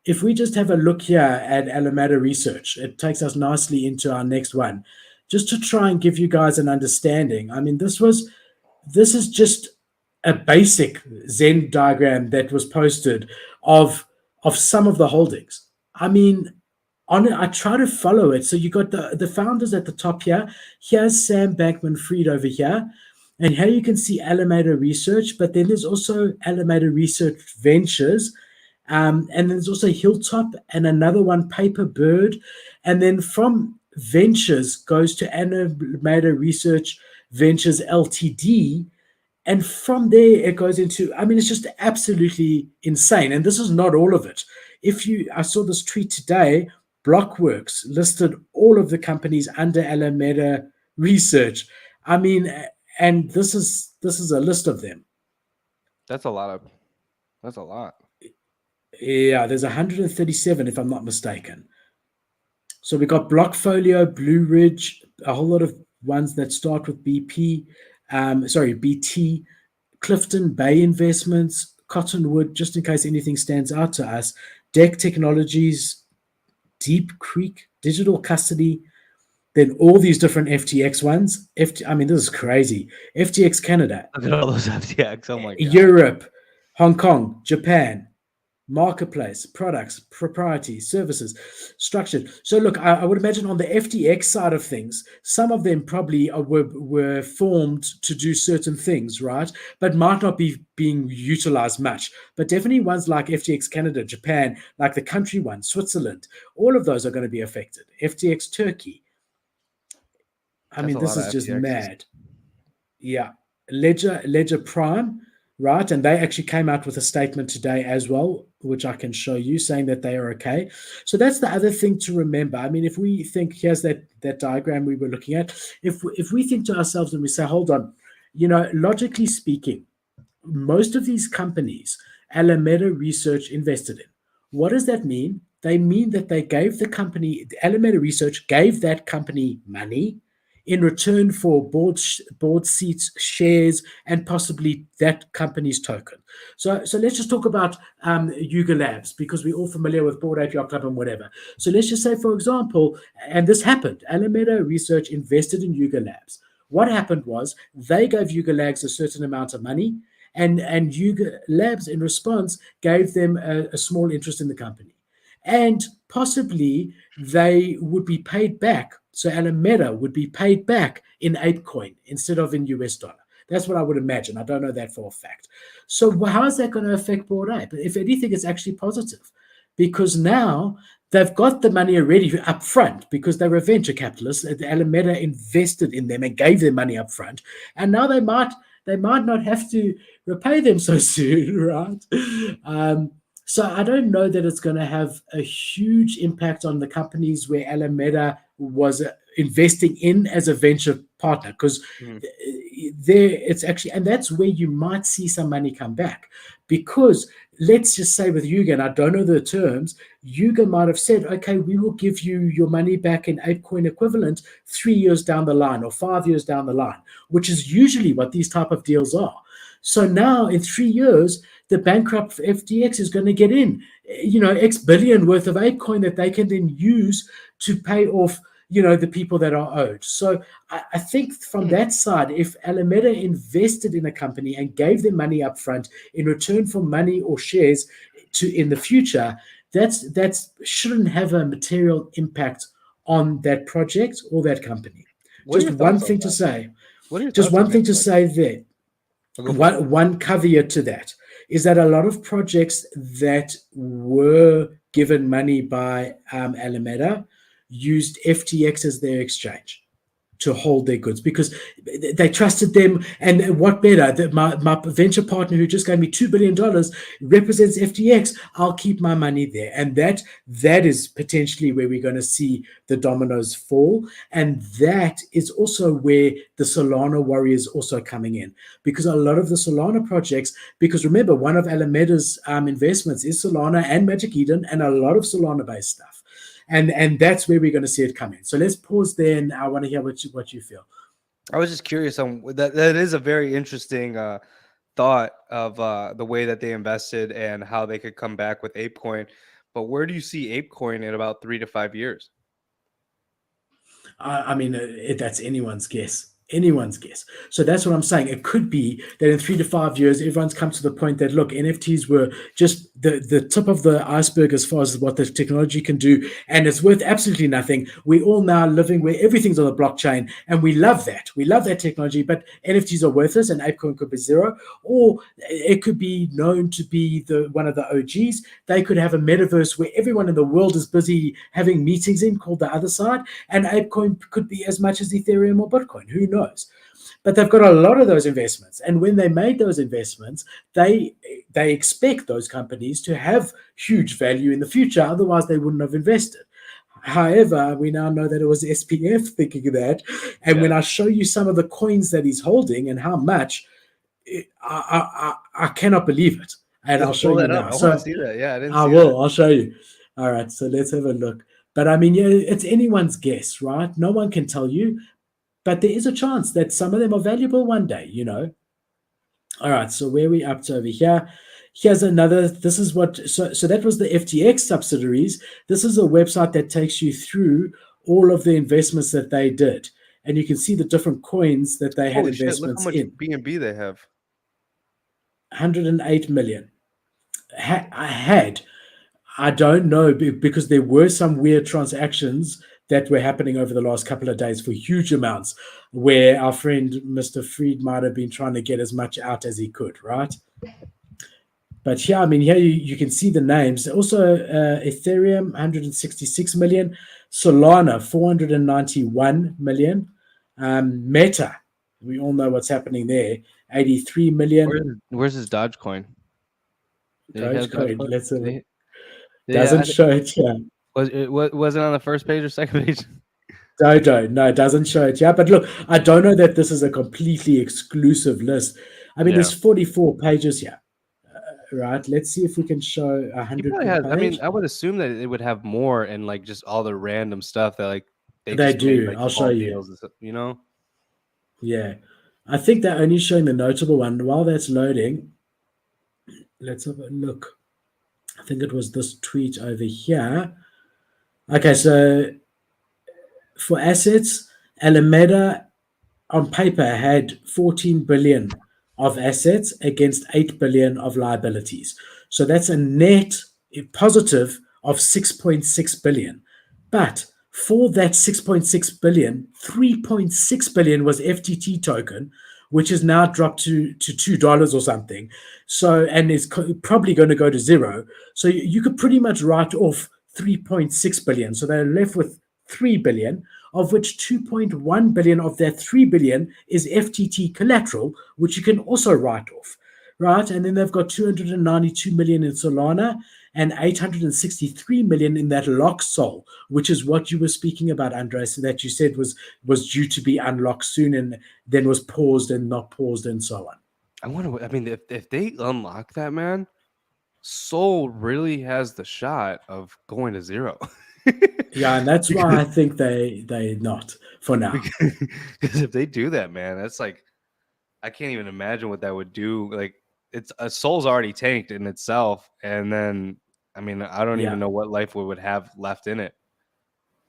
if we just have a look here at Alameda Research, it takes us nicely into our next one, just to try and give you guys an understanding. I mean, this is just a basic Zen diagram that was posted of some of the holdings. I mean, on it, I try to follow it. So you got the founders at the top here. Here's Sam Bankman-Fried over here. And here you can see Alameda Research, but then there's also Alameda Research Ventures. And then there's also Hilltop and another one, Paperbird. And then from Ventures goes to Alameda Research Ventures Ltd. And from there, it goes into, I mean, it's just absolutely insane. And this is not all of it. I saw this tweet today, Blockworks listed all of the companies under Alameda Research. I mean, and this is a list of them. That's a lot. Yeah, there's 137 if I'm not mistaken. So we got Blockfolio, Blue Ridge, a whole lot of ones that start with BT, Clifton Bay Investments, Cottonwood, just in case anything stands out to us, Deck Technologies, Deep Creek, Digital Custody, then all these different FTX ones. I mean, this is crazy. FTX Canada. Look at all those FTX. Oh my God. Europe, Hong Kong, Japan, marketplace, products, propriety, services, structured. So look, I would imagine on the FTX side of things, some of them probably were formed to do certain things, right? But might not be being utilized much. But definitely ones like FTX Canada, Japan, like the country one, Switzerland, all of those are going to be affected. FTX Turkey. I mean, this is just mad. Yeah. Ledger Prime, right? And they actually came out with a statement today as well, which I can show you, saying that they are okay. So that's the other thing to remember. I mean, if we think, here's that diagram we were looking at. If we think to ourselves and we say, hold on, logically speaking, most of these companies, Alameda Research invested in. What does that mean? They mean that they gave the company, Alameda Research gave that company money in return for board seats, shares, and possibly that company's token. So let's just talk about Yuga Labs, because we're all familiar with Board Ape Yacht Club and whatever. So let's just say, for example, and this happened, Alameda Research invested in Yuga Labs. What happened was they gave Yuga Labs a certain amount of money, and Yuga Labs in response gave them a small interest in the company. And possibly they would be paid back. So Alameda would be paid back in ApeCoin instead of in US dollar. That's what I would imagine. I don't know that for a fact. So how is that going to affect Bored Ape? If anything, it's actually positive, because now they've got the money already up front because they were venture capitalists. Alameda invested in them and gave them money up front. And now they might not have to repay them so soon, right? So I don't know that it's going to have a huge impact on the companies where Alameda was investing in as a venture partner, because there it's actually, and that's where you might see some money come back. Because let's just say with Yuga, and I don't know the terms, Yuga might have said, okay, we will give you your money back in ApeCoin equivalent 3 years down the line or 5 years down the line, which is usually what these type of deals are. So now in 3 years, the bankrupt FTX is going to get in, X billion worth of ApeCoin that they can then use to pay off, the people that are owed. So I think from that side, if Alameda invested in a company and gave them money up front in return for money or shares in the future, that shouldn't have a material impact on that project or that company. Just one thing to say. Just one thing to say there. One caveat to that is that a lot of projects that were given money by Alameda used FTX as their exchange to hold their goods because they trusted them. And what better, my venture partner who just gave me $2 billion represents FTX, I'll keep my money there. And that is potentially where we're going to see the dominoes fall. And that is also where the Solana warriors also coming in, because a lot of the Solana projects, because remember, one of Alameda's investments is Solana and Magic Eden and a lot of Solana-based stuff. And that's where we're going to see it come in. So let's pause there, and I want to hear what you feel. I was just curious on that. That is a very interesting thought of the way that they invested and how they could come back with ApeCoin. But where do you see ApeCoin in about 3 to 5 years? I mean, that's anyone's guess. Anyone's guess. So that's what I'm saying. It could be that in 3 to 5 years, everyone's come to the point that, look, NFTs were just the tip of the iceberg as far as what the technology can do, and it's worth absolutely nothing. We're all now living where everything's on the blockchain, and we love that. We love that technology, but NFTs are worthless, and ApeCoin could be zero, or it could be known to be one of the OGs. They could have a metaverse where everyone in the world is busy having meetings in, called the other side, and ApeCoin could be as much as Ethereum or Bitcoin. Who knows? But they've got a lot of those investments, and when they made those investments, they expect those companies to have huge value in the future. Otherwise, they wouldn't have invested. However, we now know that it was SPF thinking of that, and when I show you some of the coins that he's holding and how much, I cannot believe it. And I'll show you now. I want to see that. Yeah, I didn't. I'll show you. All right, so let's have a look. But I mean, yeah, it's anyone's guess, right? No one can tell you. But there is a chance that some of them are valuable one day, you know. All right, so where are we up to over here? Here's another. This is what. So that was the FTX subsidiaries. This is a website that takes you through all of the investments that they did, and you can see the different coins that they had investments in. Look how much BNB they have. 108 million. I don't know, because there were some weird transactions that were happening over the last couple of days for huge amounts, where our friend Mr. Fried might have been trying to get as much out as he could, right? But here, I mean, here you can see the names. Also, Ethereum, 166 million. Solana, 491 million. Meta, we all know what's happening there, 83 million. Where's his Dogecoin? Dogecoin, let's have it. Doesn't show it here. Was it on the first page or second page? No, it doesn't show it. Yeah, but look, I don't know that this is a completely exclusive list. I mean, there's 44 pages here, right? Let's see if we can show 100. I mean, I would assume that it would have more and like just all the random stuff that like they do. Made, like, I'll show you. You know? Yeah, I think they're only showing the notable one. While that's loading, let's have a look. I think it was this tweet over here. Okay, so for assets, Alameda on paper had 14 billion of assets against 8 billion of liabilities. So that's a net positive of 6.6 billion. But for that 6.6 billion, 3.6 billion was FTT token, which has now dropped to $2 or something. So, and it's probably going to go to zero. So you could pretty much write off 3.6 billion. So they're left with 3 billion, of which 2.1 billion of that 3 billion is FTT collateral, which you can also write off, right? And then they've got 292 million in Solana and 863 million in that locked SOL, which is what you were speaking about, Andres, that you said was due to be unlocked soon and then was paused and not paused and so on. I mean, if they unlock that, man, SOL really has the shot of going to zero. Yeah, and that's why I think they not for now. Because if they do that, man, that's like, I can't even imagine what that would do. Like, it's a SOL's already tanked in itself, and then I mean, I don't even know what life we would have left in it.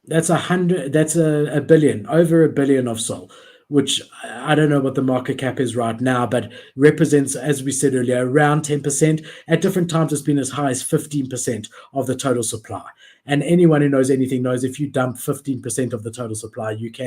That's a billion, over a billion of SOL, which I don't know what the market cap is right now, but represents, as we said earlier, around 10%. At different times, it's been as high as 15% of the total supply. And anyone who knows anything knows if you dump 15% of the total supply, you can